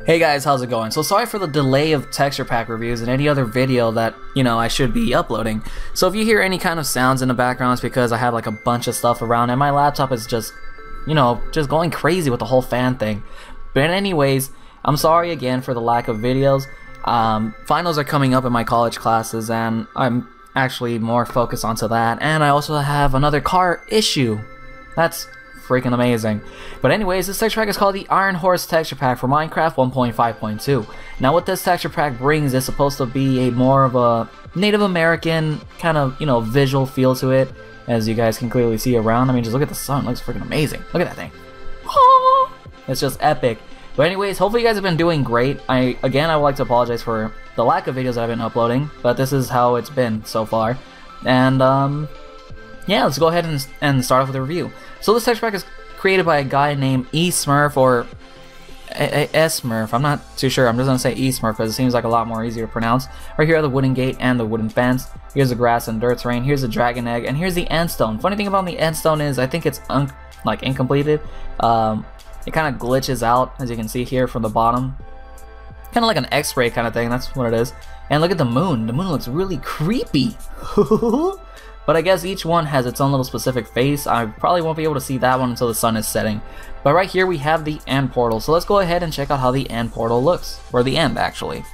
Hey guys, how's it going? So sorry for the delay of texture pack reviews and any other video that, I should be uploading. So if you hear any kind of sounds in the background, it's because I have like a bunch of stuff around and my laptop is just, just going crazy with the whole fan thing. But anyways, I'm sorry again for the lack of videos. Finals are coming up in my college classes and I'm actually more focused onto that. And I also have another car issue. That's freaking amazing. But anyways, this texture pack is called the Iron Horse texture pack for Minecraft 1.5.2. Now what this texture pack brings is supposed to be a more of a Native American kind of, visual feel to it, as you guys can clearly see around. I mean, just look at the sun, it looks freaking amazing. Look at that thing. It's just epic. But anyways, hopefully you guys have been doing great. I would like to apologize for the lack of videos that I've been uploading, but this is how it's been so far. And yeah, let's go ahead and start off with a review. So this texture pack is created by a guy named eSmurf or S-Smurf. I'm not too sure. I'm just gonna say eSmurf because it seems like a lot more easier to pronounce. Right here are the wooden gate and the wooden fence. Here's the grass and dirt terrain. Here's the dragon egg, and here's the end stone. Funny thing about the end stone is I think it's incompleted. It kind of glitches out, as you can see here from the bottom. Kind of like an X-ray kind of thing. That's what it is. And look at the moon. The moon looks really creepy. But I guess each one has its own little specific face. I probably won't be able to see that one until the sun is setting. But right here we have the end portal. So let's go ahead and check out how the end portal looks. Or the end, actually.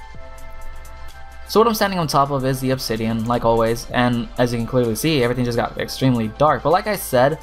So what I'm standing on top of is the obsidian, like always. And as you can clearly see, everything just got extremely dark. But like I said,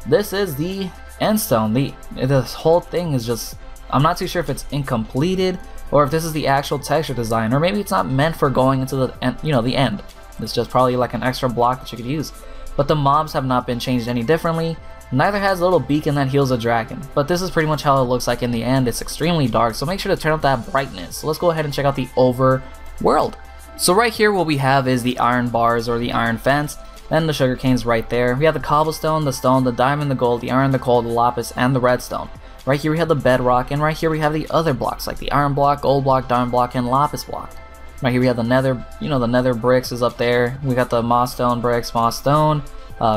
this is the end stone. This whole thing is just... I'm not too sure if it's incompleted, or if this is the actual texture design. Or maybe it's not meant for going into the end, the end. It's just probably like an extra block that you could use. But the mobs have not been changed any differently. Neither has a little beacon that heals a dragon. But this is pretty much how it looks like in the end. It's extremely dark, so make sure to turn up that brightness. So let's go ahead and check out the overworld. So right here what we have is the iron bars or the iron fence. Then the sugar cane's right there. We have the cobblestone, the stone, the diamond, the gold, the iron, the coal, the lapis, and the redstone. Right here we have the bedrock, and right here we have the other blocks like the iron block, gold block, diamond block, and lapis block. Right here we have the nether, the nether bricks is up there. We got the moss stone bricks, moss stone,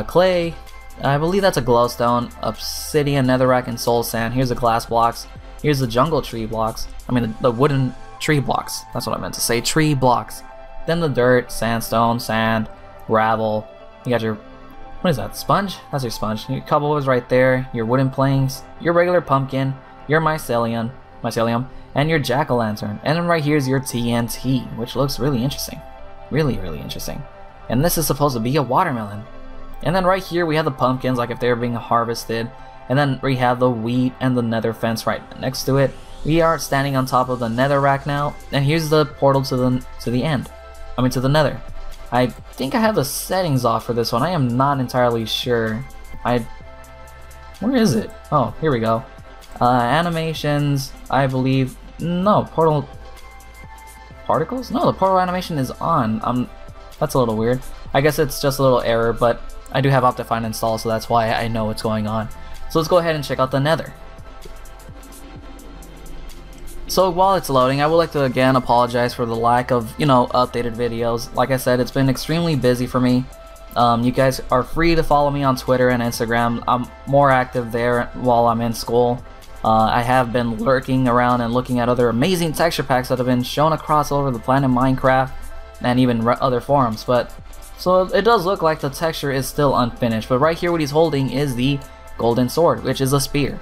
clay, I believe that's a glowstone, obsidian, netherrack, and soul sand. Here's the glass blocks. Here's the jungle tree blocks. I mean the wooden tree blocks. That's what I meant to say, tree blocks. Then the dirt, sandstone, sand, gravel. You got your, what is that, sponge? That's your sponge. Your cobwebs right there, your wooden planks, your regular pumpkin, your mycelium, and your jack-o'-lantern. And then right here is your TNT, which looks really interesting. Really, really interesting. And this is supposed to be a watermelon. And then right here we have the pumpkins, like if they were being harvested. And then we have the wheat and the nether fence right next to it. We are standing on top of the nether rack now. And here's the portal to the end. I mean to the nether. I think I have the settings off for this one. I am not entirely sure. Where is it? Oh, here we go. Animations, I believe. No, portal particles? No, the portal animation is on. That's a little weird. I guess it's just a little error, but I do have Optifine installed, so that's why I know what's going on. So let's go ahead and check out the nether. So while it's loading, I would like to again apologize for the lack of, updated videos. Like I said, it's been extremely busy for me. You guys are free to follow me on Twitter and Instagram. I'm more active there while I'm in school. I have been lurking around and looking at other amazing texture packs that have been shown across all over the planet Minecraft and even other forums. So it does look like the texture is still unfinished. But right here what he's holding is the golden sword, which is a spear.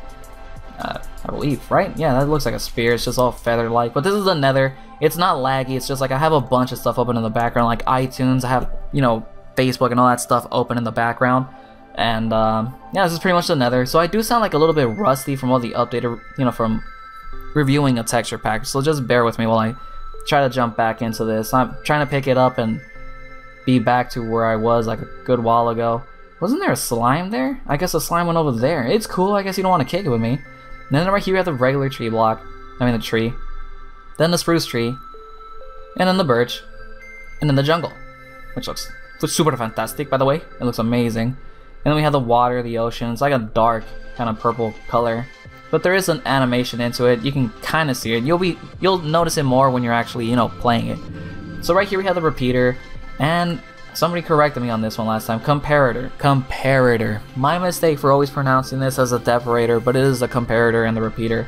I believe, right? Yeah, that looks like a spear. It's just all feather-like. But this is the nether. It's not laggy. It's just like I have a bunch of stuff open in the background, like iTunes. I have, Facebook and all that stuff open in the background. And yeah, this is pretty much the nether. So I do sound like a little bit rusty from all the updated, from reviewing a texture pack. So just bear with me while I try to jump back into this. I'm trying to pick it up and be back to where I was like a good while ago. Wasn't there a slime there? I guess the slime went over there. It's cool. I guess you don't want to kick it with me. And then right here we have the regular tree block. I mean the tree. Then the spruce tree. And then the birch. And then the jungle. Which looks super fantastic, by the way. It looks amazing. And then we have the water, the ocean. It's like a dark kind of purple color. But there is an animation into it. You can kind of see it. You'll notice it more when you're actually, playing it. So right here we have the repeater. And somebody corrected me on this one last time. Comparator. My mistake for always pronouncing this as a deparator, but it is a comparator and the repeater.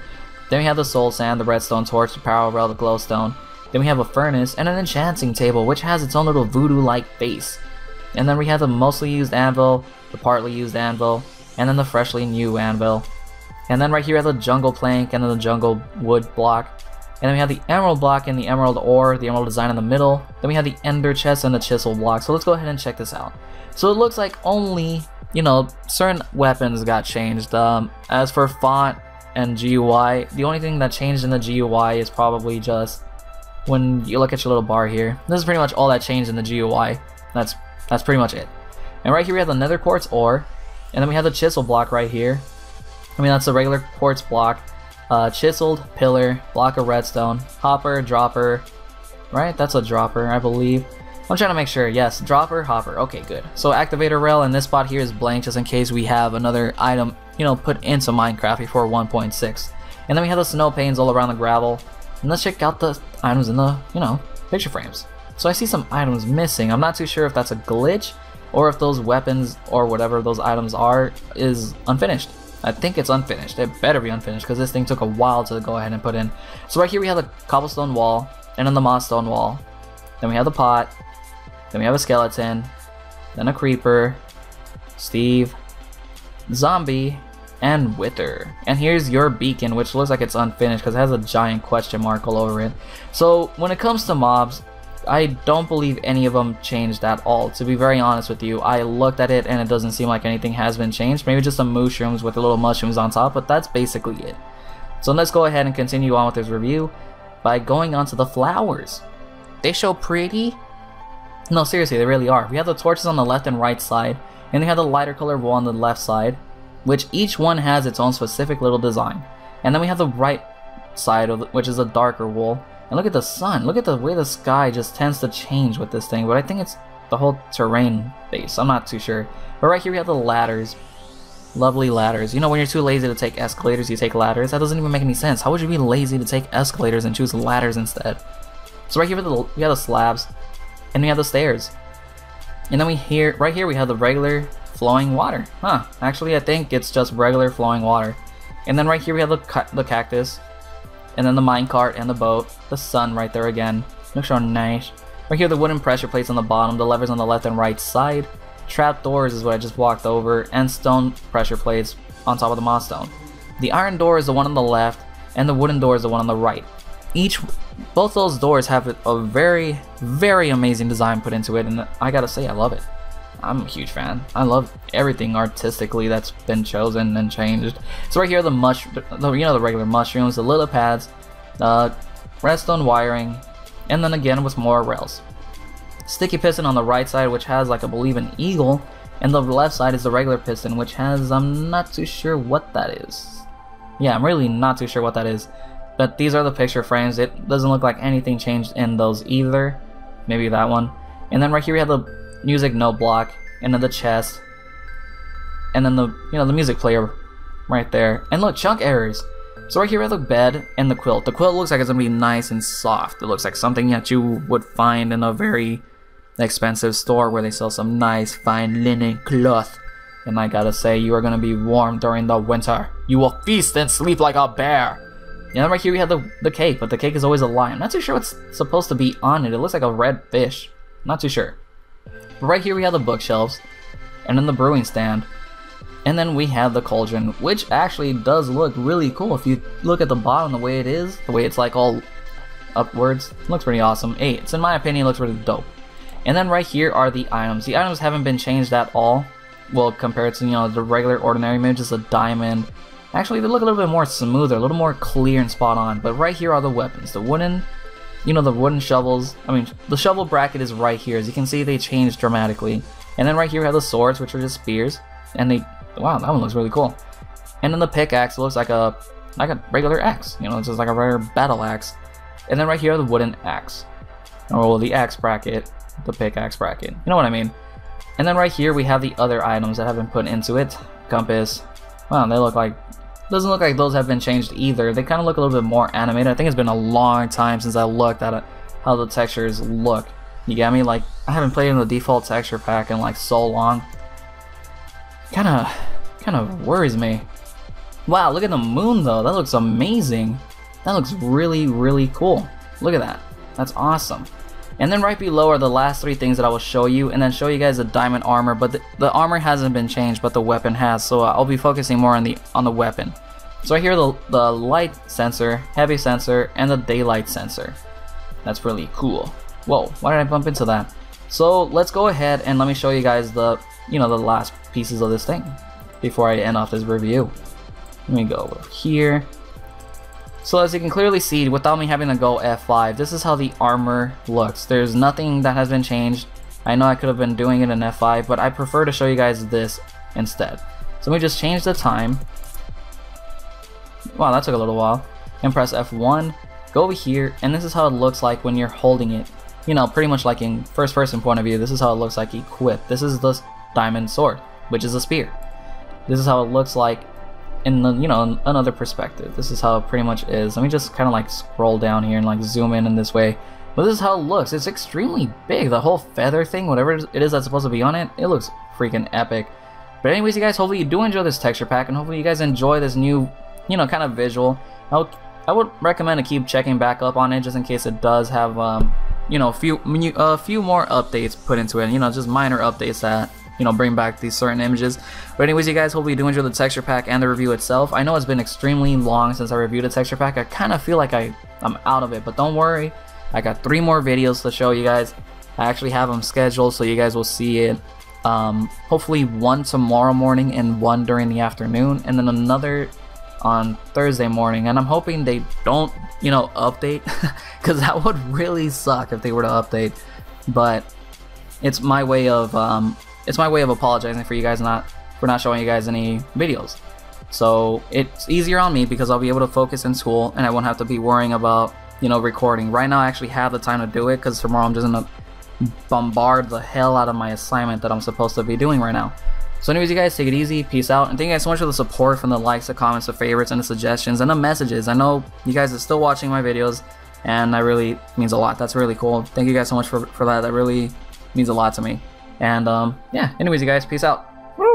Then we have the soul sand, the redstone torch, the power rail, the glowstone. Then we have a furnace and an enchanting table, which has its own little voodoo-like face. And then we have the mostly used anvil, the partly used anvil, and then the freshly new anvil. And then right here we have the jungle plank and then the jungle wood block. And then we have the emerald block and the emerald ore, the emerald design in the middle. Then we have the ender chest and the chisel block. So let's go ahead and check this out. So it looks like only, you know, certain weapons got changed. As for font and GUI, the only thing that changed in the GUI is probably just when you look at your little bar here. This is pretty much all that changed in the GUI. That's pretty much it. And right here we have the nether quartz ore, and then we have the chisel block right here. I mean, that's the regular quartz block. Chiseled pillar, block of redstone, hopper, dropper, right? That's a dropper, I believe. I'm trying to make sure. Yes, dropper, hopper. Okay, good. So activator rail, and this spot here is blank just in case we have another item, you know, put into Minecraft before 1.6. And then we have the snow panes all around the gravel. And let's check out the items in the, you know, picture frames. So I see some items missing. I'm not too sure if that's a glitch or if those weapons or whatever those items are is unfinished. I think it's unfinished. It better be unfinished because this thing took a while to go ahead and put in. So right here we have the cobblestone wall and then the moss stone wall. Then we have the pot. Then we have a skeleton. Then a creeper. Steve. Zombie. And Wither. And here's your beacon, which looks like it's unfinished because it has a giant question mark all over it. So when it comes to mobs, I don't believe any of them changed at all. To be very honest with you, I looked at it and it doesn't seem like anything has been changed. Maybe just some mushrooms with the little mushrooms on top, but that's basically it. So let's go ahead and continue on with this review by going on to the flowers. They show pretty. No, seriously, they really are. We have the torches on the left and right side, and we have the lighter colored wall on the left side, which each one has its own specific little design. And then we have the right side, which is a darker wool. And look at the sun. Look at the way the sky just tends to change with this thing. But I think it's the whole terrain base. I'm not too sure. But right here we have the ladders. Lovely ladders. You know, when you're too lazy to take escalators, you take ladders. That doesn't even make any sense. How would you be lazy to take escalators and choose ladders instead? So right here we have the slabs. And we have the stairs. And then right here we have the regular flowing water. Huh. Actually, I think it's just regular flowing water. And then right here we have the cactus. And then the minecart and the boat. The sun right there again. Looks so nice. Right here the wooden pressure plates on the bottom. The levers on the left and right side. Trap doors is what I just walked over. And stone pressure plates on top of the moss stone. The iron door is the one on the left. And the wooden door is the one on the right. Both those doors have a very, very amazing design put into it. And I gotta say, I love it. I'm a huge fan. I love everything artistically that's been chosen and changed. So right here, the regular mushrooms, the lily pads, redstone wiring, and then again with more rails. Sticky piston on the right side, which has like I believe an eagle, and the left side is the regular piston, which has I'm not too sure what that is. Yeah, I'm really not too sure what that is. But these are the picture frames. It doesn't look like anything changed in those either. Maybe that one. And then right here we have the music note block, and then the chest, and then the the music player right there. And look, chunk errors. So right here we have the bed and the quilt. The quilt looks like it's gonna be nice and soft. It looks like something that you would find in a very expensive store where they sell some nice fine linen cloth. And I gotta say, you are gonna be warm during the winter. You will feast and sleep like a bear. And then right here we have the cake, but the cake is always a lie. I'm not too sure what's supposed to be on it. It looks like a red fish. Not too sure. But right here we have the bookshelves, and then the brewing stand, and then we have the cauldron, which actually does look really cool. If you look at the bottom, the way it is, the way it's like all upwards, it looks pretty awesome. It's in my opinion, it looks really dope. And then right here are the items. The items haven't been changed at all. Well, compared to the regular ordinary image, just a diamond. Actually, they look a little bit more smoother, a little more clear and spot on. But right here are the weapons. The wooden, the wooden shovels. I mean, the shovel bracket is right here. As you can see, they changed dramatically. And then right here we have the swords, which are just spears. And wow, that one looks really cool. And then the pickaxe looks like a regular axe. It's just like a regular battle axe. And then right here the wooden axe, or the axe bracket, the pickaxe bracket. You know what I mean? And then right here we have the other items that have been put into it. Compass. Wow, they look like. Doesn't look like those have been changed either. They kind of look a little bit more animated. I think it's been a long time since I looked at how the textures look. You get me? Like, I haven't played in the default texture pack in like so long. Kind of worries me. Wow, look at the moon though. That looks amazing. That looks really, really cool. Look at that. That's awesome. And then right below are the last three things that I will show you, and then show you guys the diamond armor. But the armor hasn't been changed, but the weapon has. So I'll be focusing more on the weapon. So right here, the light sensor, heavy sensor, and the daylight sensor. That's really cool. Whoa, why did I bump into that? So let's go ahead and let me show you guys the last pieces of this thing before I end off this review. Let me go over here. So as you can clearly see, without me having to go F5, this is how the armor looks. There's nothing that has been changed. I know I could have been doing it in F5, but I prefer to show you guys this instead. So let me just change the time. Wow, that took a little while. And press F1, go over here, and this is how it looks like when you're holding it. You know, pretty much like in first person point of view, this is how it looks like equipped. This is the diamond sword, which is a spear. This is how it looks like in the, another perspective. This is how it pretty much is. Let me just kind of like scroll down here and like zoom in this way. But this is how it looks. It's extremely big. The whole feather thing, whatever it is that's supposed to be on it, it looks freaking epic. But anyways, you guys, hopefully you do enjoy this texture pack, and hopefully you guys enjoy this new, kind of visual. I would recommend to keep checking back up on it just in case it does have, a few more updates put into it. Just minor updates that bring back these certain images. But anyways, you guys, hopefully you do enjoy the texture pack and the review itself. I know it's been extremely long since I reviewed the texture pack. I kind of feel like I'm out of it, but don't worry, I got 3 more videos to show you guys. I actually have them scheduled, so you guys will see it. Hopefully one tomorrow morning and one during the afternoon, and then another on Thursday morning. And I'm hoping they don't update, because that would really suck if they were to update. But it's my way of apologizing for you guys for not showing you guys any videos. So it's easier on me because I'll be able to focus in school and I won't have to be worrying about recording. Right now I actually have the time to do it because tomorrow I'm just gonna bombard the hell out of my assignment that I'm supposed to be doing right now. So anyways, you guys, take it easy, peace out, and thank you guys so much for the support, from the likes, the comments, the favorites, and the suggestions, and the messages. I know you guys are still watching my videos, and that really means a lot. That's really cool. Thank you guys so much for that. That really means a lot to me. And yeah, anyways, you guys, peace out. Woo!